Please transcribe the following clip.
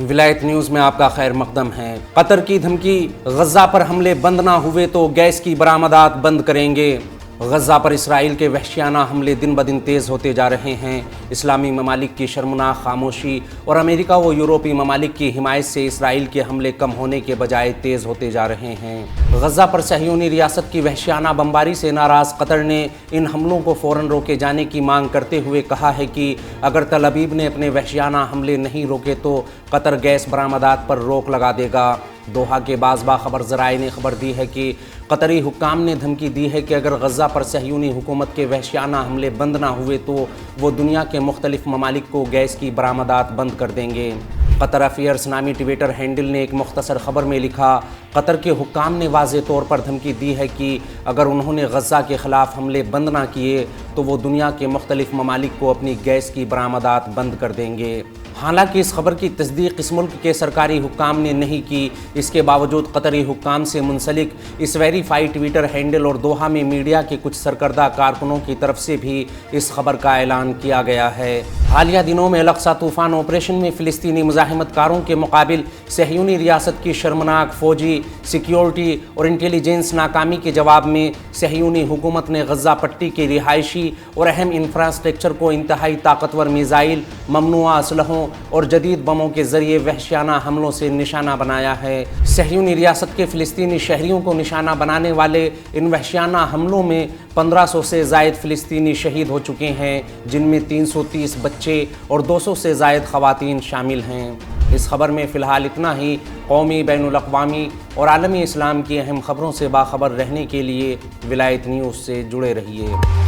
ولایت نیوز میں آپ کا خیر مقدم ہے۔ قطر کی دھمکی، غزہ پر حملے بند نہ ہوئے تو گیس کی برآمدات بند کریں گے۔ غزہ پر اسرائیل کے وحشیانہ حملے دن بدن تیز ہوتے جا رہے ہیں۔ اسلامی ممالک کی شرمناک خاموشی اور امریکہ و یورپی ممالک کی حمایت سے اسرائیل کے حملے کم ہونے کے بجائے تیز ہوتے جا رہے ہیں۔ غزہ پر صہیونی ریاست کی وحشیانہ بمباری سے ناراض قطر نے ان حملوں کو فوراً روکے جانے کی مانگ کرتے ہوئے کہا ہے کہ اگر تل ابیب نے اپنے وحشیانہ حملے نہیں روکے تو قطر گیس برآمدات پر روک لگا دے گا۔ دوحہ کے بعض باخبر ذرائع نے خبر دی ہے کہ قطری حکام نے دھمکی دی ہے کہ اگر غزہ پر صہیونی حکومت کے وحشیانہ حملے بند نہ ہوئے تو وہ دنیا کے مختلف ممالک کو گیس کی برآمدات بند کر دیں گے۔ قطر افیئرز نامی ٹویٹر ہینڈل نے ایک مختصر خبر میں لکھا، قطر کے حکام نے واضح طور پر دھمکی دی ہے کہ اگر انہوں نے غزہ کے خلاف حملے بند نہ کیے تو وہ دنیا کے مختلف ممالک کو اپنی گیس کی برآمدات بند کر دیں گے۔ حالانکہ اس خبر کی تصدیق اس ملک کے سرکاری حکام نے نہیں کی، اس کے باوجود قطری حکام سے منسلک اس ویریفائی ٹویٹر ہینڈل اور دوحہ میں میڈیا کے کچھ سرکردہ کارکنوں کی طرف سے بھی اس خبر کا اعلان کیا گیا ہے۔ حالیہ دنوں میں الاقصی طوفان آپریشن میں فلسطینی مزاحمت کاروں کے مقابل صہیونی ریاست کی شرمناک فوجی، سیکیورٹی اور انٹیلیجنس ناکامی کے جواب میں صہیونی حکومت نے غزہ پٹی کے رہائشی اور اہم انفراسٹرکچر کو انتہائی طاقتور میزائل، ممنوعہ اسلحوں اور جدید بموں کے ذریعے وحشیانہ حملوں سے نشانہ بنایا ہے۔ صہیونی ریاست کے فلسطینی شہریوں کو نشانہ بنانے والے ان وحشیانہ حملوں میں 1500 سے زائد فلسطینی شہید ہو چکے ہیں، جن میں 330 بچے اور 200 سے زائد خواتین شامل ہیں۔ اس خبر میں فی الحال اتنا ہی۔ قومی، بین الاقوامی اور عالمی اسلام کی اہم خبروں سے باخبر رہنے کے لیے ولایت نیوز سے جڑے رہیے۔